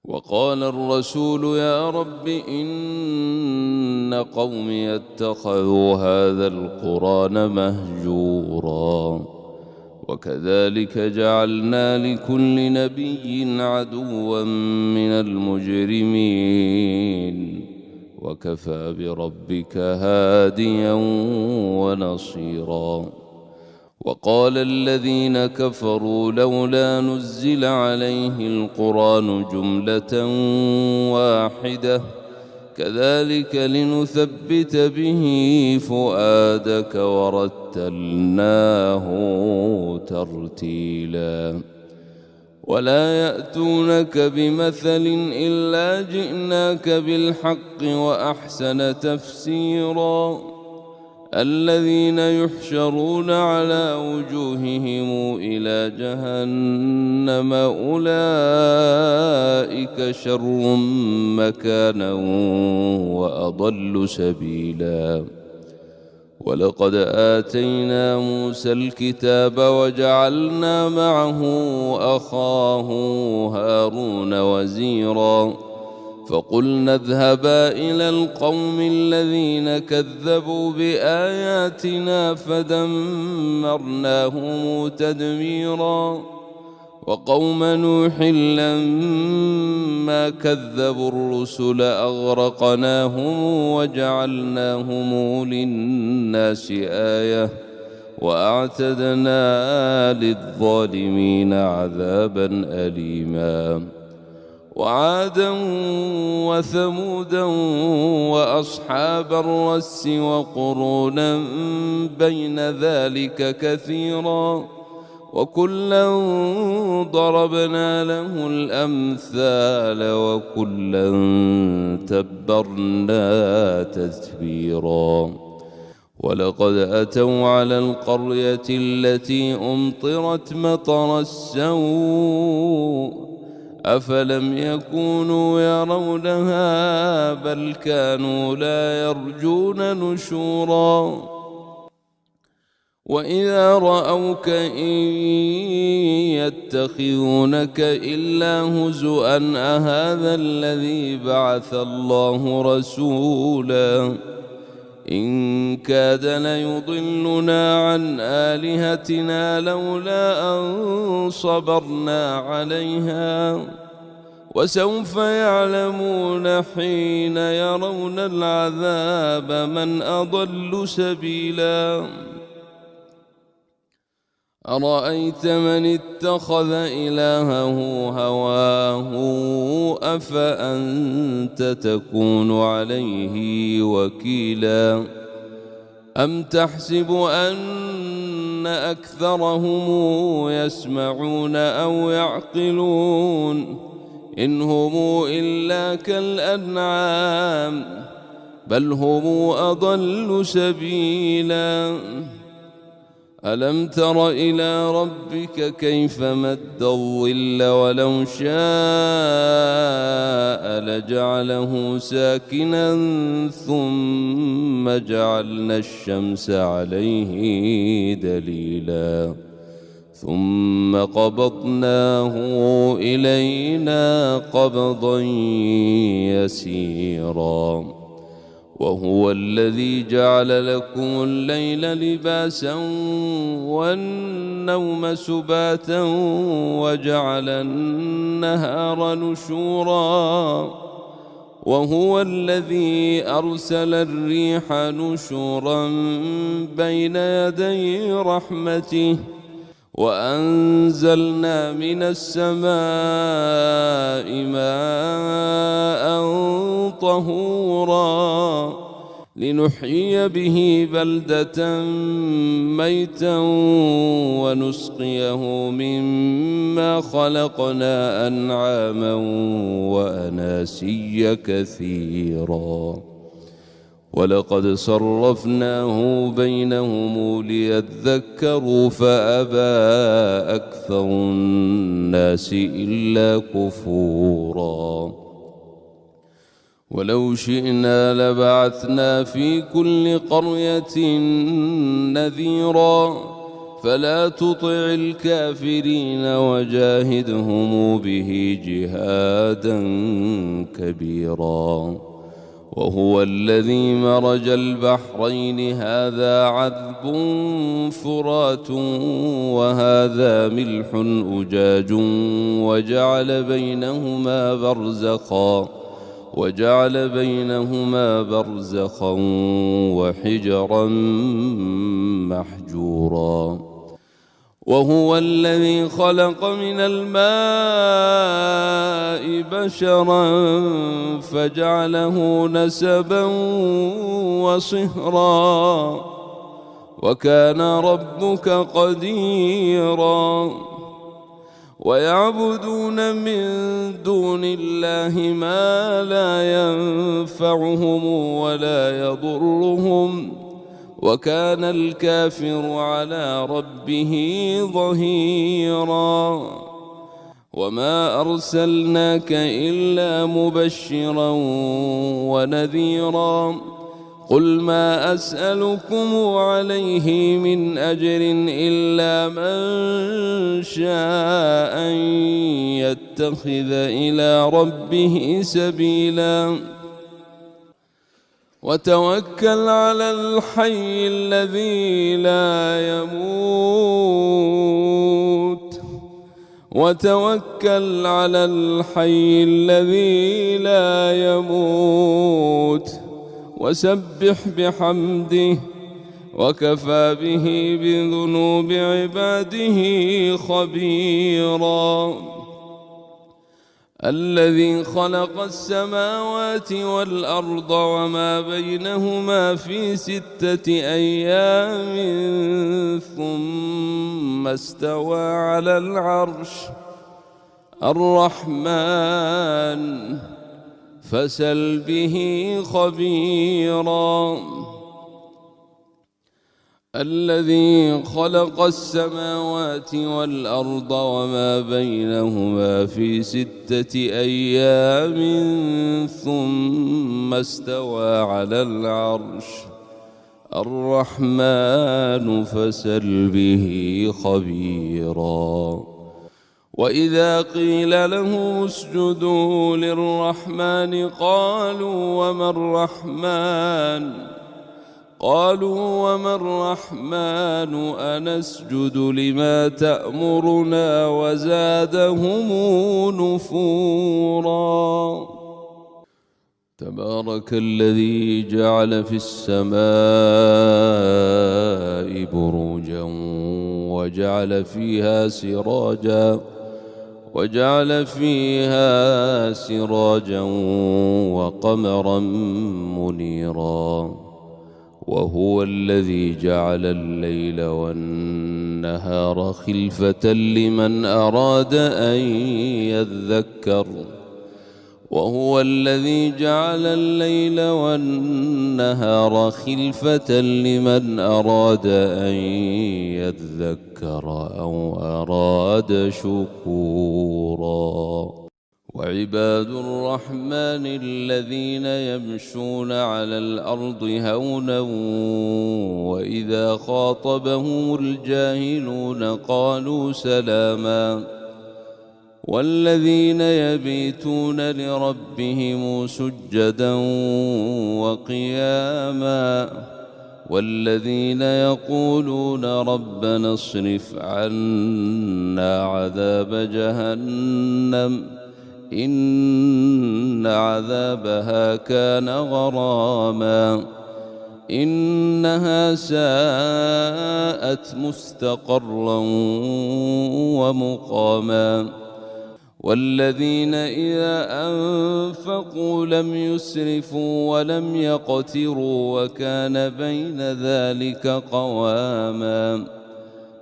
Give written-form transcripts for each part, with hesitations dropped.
وقال الرسول يا رب إن قومي اتخذوا هذا القرآن مهجورا وكذلك جعلنا لكل نبي عدوا من المجرمين وكفى بربك هاديا ونصيرا. وقال الذين كفروا لولا نزل عليه القرآن جملة واحدة كذلك لنثبت به فؤادك ورتلناه ترتيلا. ولا يأتونك بمثل إلا جئناك بالحق وأحسن تفسيرا. الذين يحشرون على وجوههم إلى جهنم أولئك شر مكانا وأضل سبيلا. ولقد آتينا موسى الكتاب وجعلنا معه أخاه هارون وزيرا فقلنا اذهبا إلى القوم الذين كذبوا بآياتنا فدمرناهم تدميرا. وقوم نوح لما كذبوا الرسل أغرقناهم وجعلناهم للناس آية وأعتدنا للظالمين عذابا أليما. وعادا وثمودا وأصحاب الرس وقرونا بين ذلك كثيرا وكلا ضربنا له الأمثال وكلا تبرنا تتبيرا. ولقد أتوا على القرية التي أمطرت مطر السوء أفلم يكونوا يرونها بل كانوا لا يرجون نشورا. وإذا رأوك إن يتخذونك إلا هزؤا أهذا الذي بعث الله رسولا إن كاد ليضلنا عن آلهتنا لولا أن صبرنا عليها وسوف يعلمون حين يرون العذاب من أضل سبيلا. أرأيت من اتخذ إلهه هواه أفأنت تكون عليه وكيلا. أم تحسب أن أكثرهم يسمعون أو يعقلون إن هم إلا كالأنعام بل هم أضل سبيلا. ألم تر إلى ربك كيف مد الظل ولو شاء لجعله ساكنا ثم جعلنا الشمس عليه دليلا ثم قبضناه إلينا قبضا يسيرا. وهو الذي جعل لكم الليل لباسا والنوم سباتا وجعل النهار نشورا. وهو الذي أرسل الريح نشورا بين يدي رحمته وأنزلنا من السماء ماء طهورا لنحيي به بلدة ميتا ونسقيه مما خلقنا أنعاما وأناسيا كثيرا. ولقد صرفناه بينهم ليذكروا فأبى أكثر الناس إلا كفورا. ولو شئنا لبعثنا في كل قرية نذيرا فلا تطع الكافرين وجاهدهم به جهادا كبيرا. وهو الذي مرج البحرين هذا عذب فرات وهذا ملح أجاج وجعل بينهما برزخا وحجرا محجورا. وهو الذي خلق من الماء بشرا فجعله نسبا وصهرا وكان ربك قديرا. ويعبدون من دون الله ما لا ينفعهم ولا يضرهم وكان الكافر على ربه ظهيرا. وما أرسلناك إلا مبشرا ونذيرا. قل ما أسألكم عليه من أجر إلا من شاء أن يتخذ إلى ربه سبيلا. وتوكل على الحي الذي لا يموت وسبح بحمده وكفى به بذنوب عباده خبيرا. الذي خلق السماوات والأرض وما بينهما في 6 أيام ثم استوى على العرش. الرحمن فسل به خبيرا. الذي خلق السماوات والأرض وما بينهما في 6 أيام ثم استوى على العرش. الرحمن فسل به خبيرا. وإذا قيل لهم اسجدوا للرحمن قالوا وما الرحمن أنسجد لما تأمرنا وزادهم نفورا. تبارك الذي جعل في السماء بروجا وجعل فيها سراجا وقمرا منيرا. وهو الذي جعل الليل والنهار خلفة لمن أراد أن يذكر. أو أراد شكورا. وعباد الرحمن الذين يمشون على الأرض هونا وإذا خاطبهم الجاهلون قالوا سلاما. والذين يبيتون لربهم سجدا وقياما. والذين يقولون ربنا اصرف عنا عذاب جهنم إن عذابها كان غراما إنها ساءت مستقرا ومقاما. والذين إذا أنفقوا لم يسرفوا ولم يقتروا وكان بين ذلك قواما.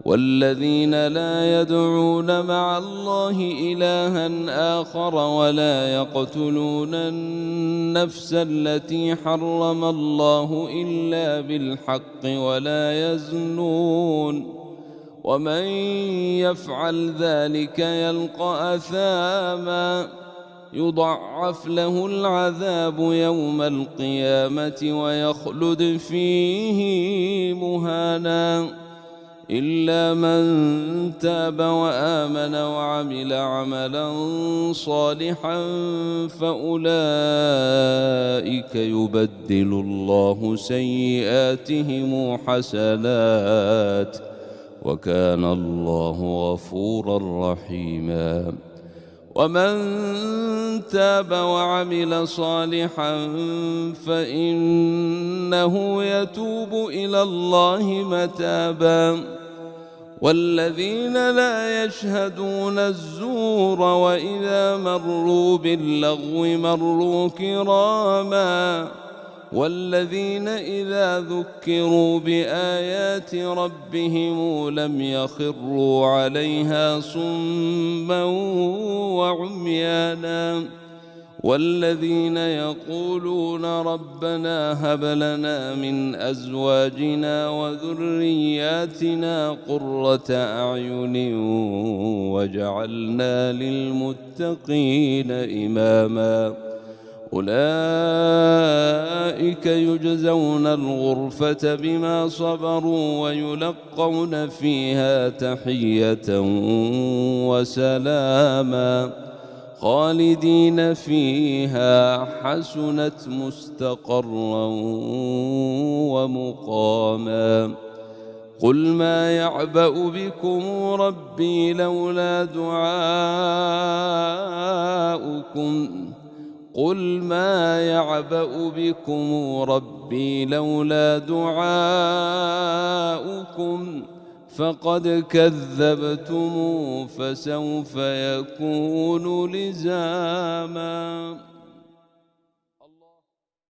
والذين لا يدعون مع الله إلها آخر ولا يقتلون النفس التي حرم الله إلا بالحق ولا يزنون ومن يفعل ذلك يلقى أثاما يضاعف له العذاب يوم القيامة ويخلد فيه مهانا إلا من تاب وآمن وعمل عملا صالحا فأولئك يبدل الله سيئاتهم حسنات وكان الله غفورا رحيما. ومن تاب وعمل صالحا فإنه يتوب إلى الله متابا. والذين لا يشهدون الزور وإذا مروا باللغو مروا كراما. والذين إذا ذكروا بآيات ربهم لم يخروا عليها صما وعميانا. والذين يقولون ربنا هب لنا من أزواجنا وذرياتنا قرة أعين واجعلنا للمتقين إماما. أولئك يجزون الغرفة بما صبروا ويلقون فيها تحية وسلاما خالدين فيها حسنت مستقرا ومقاما. قل ما يعبأ بكم ربي لولا دعاؤكم قل ما يعبأ بكم ربي لولا دعاؤكم فقد كذبتم فسوف يكون لزاما.